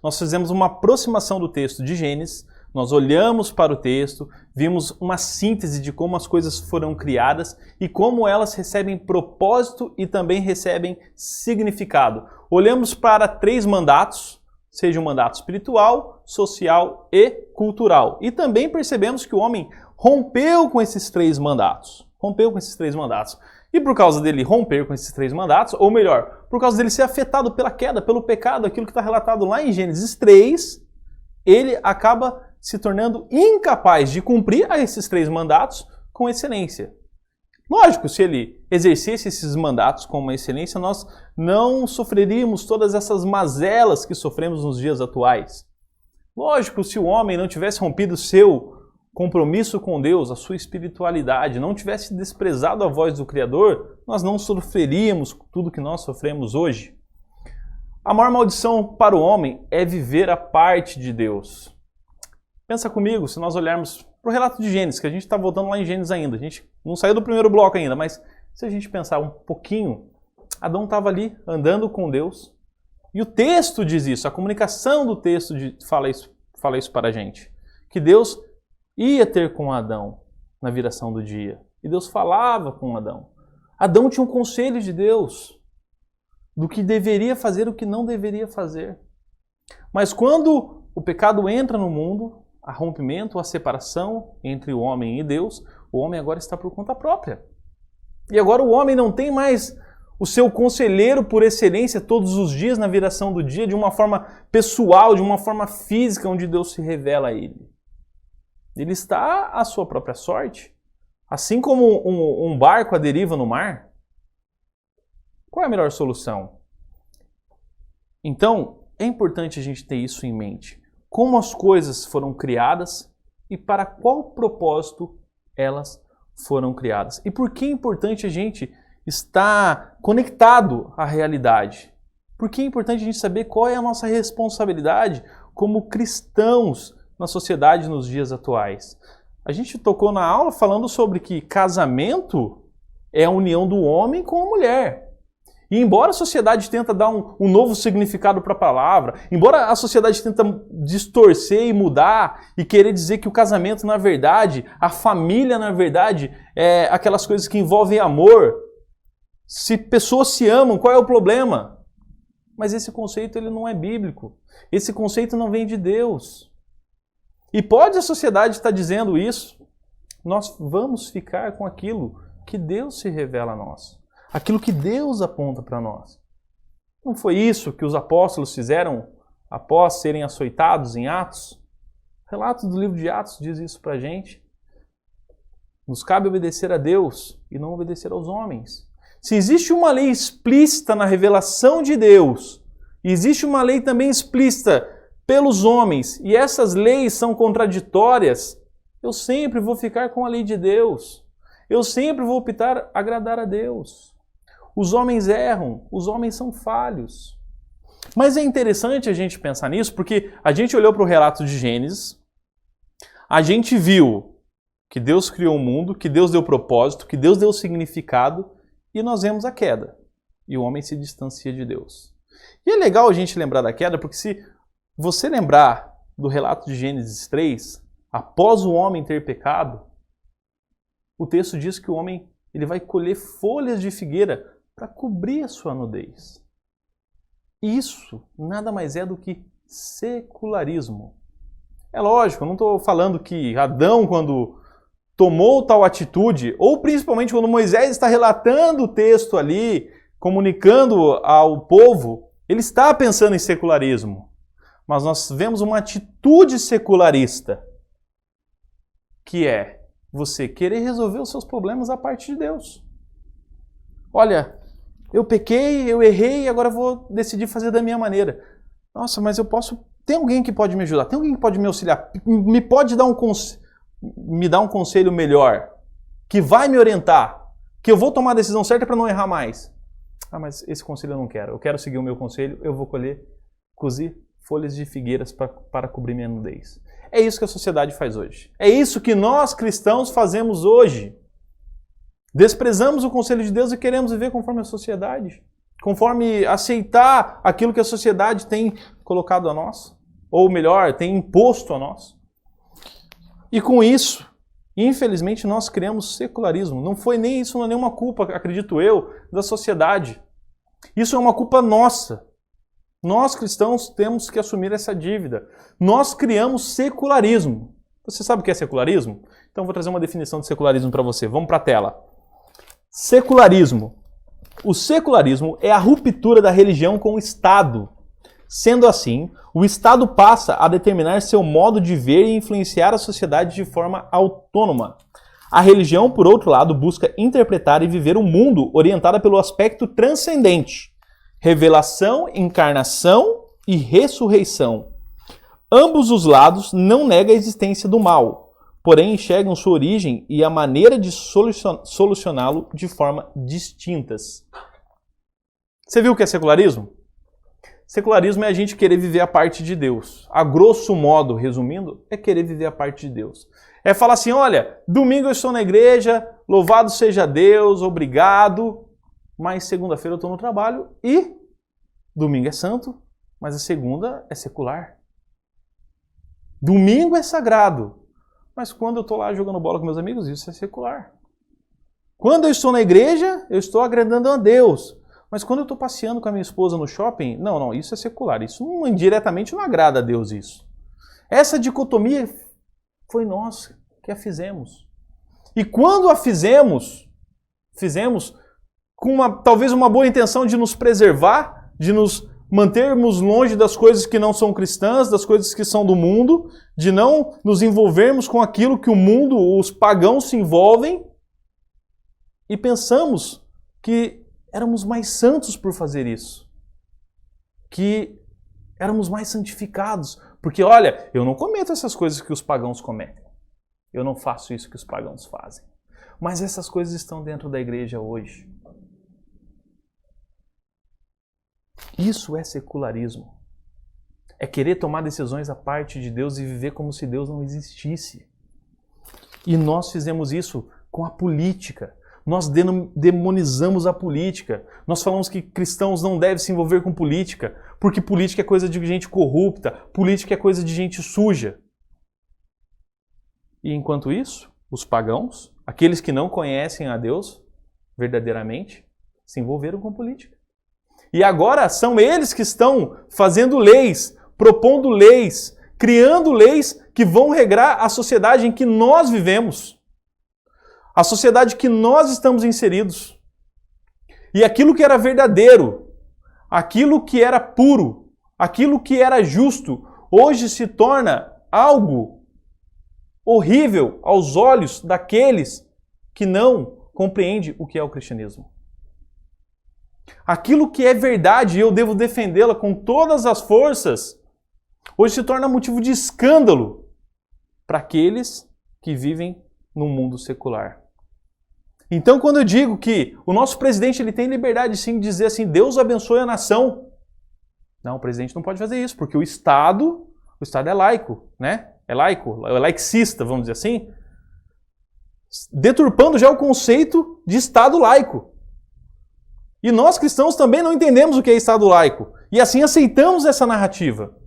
nós fizemos uma aproximação do texto de Gênesis, nós olhamos para o texto, vimos uma síntese de como as coisas foram criadas e como elas recebem propósito e também recebem significado. Olhamos para 3 mandatos, seja o mandato espiritual, social e cultural. E também percebemos que o homem rompeu com esses 3 mandatos. E por causa dele romper com esses 3 mandatos, ou melhor, por causa dele ser afetado pela queda, pelo pecado, aquilo que está relatado lá em Gênesis 3, ele acaba se tornando incapaz de cumprir esses 3 mandatos com excelência. Lógico, se ele exercesse esses mandatos com uma excelência, nós não sofreríamos todas essas mazelas que sofremos nos dias atuais. Lógico, se o homem não tivesse rompido seu compromisso com Deus, a sua espiritualidade, não tivesse desprezado a voz do Criador, nós não sofreríamos tudo que nós sofremos hoje. A maior maldição para o homem é viver a parte de Deus. Pensa comigo, se nós olharmos para o relato de Gênesis, que a gente está voltando lá em Gênesis ainda, a gente não saiu do primeiro bloco ainda, mas se a gente pensar um pouquinho, Adão estava ali andando com Deus, e o texto diz isso, a comunicação do texto fala isso para a gente, que Deus ia ter com Adão na viração do dia, e Deus falava com Adão. Adão tinha um conselho de Deus, do que deveria fazer e o que não deveria fazer. Mas quando o pecado entra no mundo, a rompimento, a separação entre o homem e Deus, o homem agora está por conta própria. E agora o homem não tem mais o seu conselheiro por excelência todos os dias na viração do dia, de uma forma pessoal, de uma forma física, onde Deus se revela a ele. Ele está à sua própria sorte. Assim como um barco à deriva no mar. Qual é a melhor solução? Então, é importante a gente ter isso em mente. Como as coisas foram criadas e para qual propósito elas foram criadas. E por que é importante a gente estar conectado à realidade? Por que é importante a gente saber qual é a nossa responsabilidade como cristãos na sociedade nos dias atuais? A gente tocou na aula falando sobre que casamento é a união do homem com a mulher. E embora a sociedade tenta dar um novo significado para a palavra, embora a sociedade tenta distorcer e mudar e querer dizer que o casamento, na verdade, a família, na verdade, é aquelas coisas que envolvem amor. Se pessoas se amam, qual é o problema? Mas esse conceito ele não é bíblico. Esse conceito não vem de Deus. E pode a sociedade estar dizendo isso, nós vamos ficar com aquilo que Deus se revela a nós. Aquilo que Deus aponta para nós. Não foi isso que os apóstolos fizeram após serem açoitados em Atos? O relato do livro de Atos diz isso para a gente. Nos cabe obedecer a Deus e não obedecer aos homens. Se existe uma lei explícita na revelação de Deus, e existe uma lei também explícita pelos homens, e essas leis são contraditórias, eu sempre vou ficar com a lei de Deus. Eu sempre vou optar agradar a Deus. Os homens erram, os homens são falhos. Mas é interessante a gente pensar nisso, porque a gente olhou para o relato de Gênesis, a gente viu que Deus criou o mundo, que Deus deu propósito, que Deus deu significado, e nós vemos a queda. E o homem se distancia de Deus. E é legal a gente lembrar da queda, porque se você lembrar do relato de Gênesis 3, após o homem ter pecado, o texto diz que o homem ele vai colher folhas de figueira para cobrir a sua nudez. Isso nada mais é do que secularismo. É lógico, eu não estou falando que Adão, quando tomou tal atitude, ou principalmente quando Moisés está relatando o texto ali, comunicando ao povo, ele está pensando em secularismo. Mas nós vemos uma atitude secularista, que é você querer resolver os seus problemas a partir de Deus. Olha, eu pequei, eu errei, agora eu vou decidir fazer da minha maneira. Nossa, mas eu posso... Tem alguém que pode me ajudar, tem alguém que pode me auxiliar, me pode dar me dar um conselho melhor, que vai me orientar, que eu vou tomar a decisão certa para não errar mais. Ah, mas esse conselho eu quero seguir o meu conselho, eu vou cozer folhas de figueiras para cobrir minha nudez. É isso que a sociedade faz hoje. É isso que nós cristãos fazemos hoje. Desprezamos o conselho de Deus e queremos viver conforme a sociedade. Conforme aceitar aquilo que a sociedade tem colocado a nós, ou melhor, tem imposto a nós. E com isso, infelizmente, nós criamos secularismo. Não foi nem isso, não é nenhuma culpa, acredito eu, da sociedade. Isso é uma culpa nossa. Nós cristãos temos que assumir essa dívida. Nós criamos secularismo. Você sabe o que é secularismo? Então vou trazer uma definição de secularismo para você. Vamos para a tela. Secularismo. O secularismo é a ruptura da religião com o Estado. Sendo assim, o Estado passa a determinar seu modo de ver e influenciar a sociedade de forma autônoma. A religião, por outro lado, busca interpretar e viver um mundo orientada pelo aspecto transcendente. Revelação, encarnação e ressurreição. Ambos os lados não negam a existência do mal, porém enxergam sua origem e a maneira de solucioná-lo de forma distintas. Você viu o que é secularismo? Secularismo é a gente querer viver a parte de Deus. A grosso modo, resumindo, é querer viver a parte de Deus. É falar assim, olha, domingo eu estou na igreja, louvado seja Deus, obrigado, mas segunda-feira eu estou no trabalho e domingo é santo, mas a segunda é secular. Domingo é sagrado, mas quando eu estou lá jogando bola com meus amigos, isso é secular. Quando eu estou na igreja, eu estou agradando a Deus. Mas quando eu estou passeando com a minha esposa no shopping, não, isso é secular. Isso indiretamente não agrada a Deus isso. Essa dicotomia foi nós que a fizemos. E quando a fizemos com talvez uma boa intenção de nos preservar, de nos mantermos longe das coisas que não são cristãs, das coisas que são do mundo, de não nos envolvermos com aquilo que o mundo, os pagãos se envolvem, e pensamos que éramos mais santos por fazer isso. Que éramos mais santificados. Porque, olha, eu não cometo essas coisas que os pagãos cometem. Eu não faço isso que os pagãos fazem. Mas essas coisas estão dentro da igreja hoje. Isso é secularismo. É querer tomar decisões à parte de Deus e viver como se Deus não existisse. E nós fizemos isso com a política. Nós demonizamos a política. Nós falamos que cristãos não devem se envolver com política, porque política é coisa de gente corrupta, política é coisa de gente suja. E enquanto isso, os pagãos, aqueles que não conhecem a Deus verdadeiramente, se envolveram com política. E agora são eles que estão fazendo leis, propondo leis, criando leis que vão regrar a sociedade em que nós vivemos. A sociedade que nós estamos inseridos. E aquilo que era verdadeiro, aquilo que era puro, aquilo que era justo, hoje se torna algo horrível aos olhos daqueles que não compreendem o que é o cristianismo. Aquilo que é verdade e eu devo defendê-la com todas as forças, hoje se torna motivo de escândalo para aqueles que vivem num mundo secular. Então, quando eu digo que o nosso presidente ele tem liberdade sim de dizer assim, Deus abençoe a nação. Não, o presidente não pode fazer isso, porque o Estado é laico, né? É laico, é laicista, vamos dizer assim. Deturpando já o conceito de Estado laico. E nós cristãos também não entendemos o que é Estado laico. E assim aceitamos essa narrativa.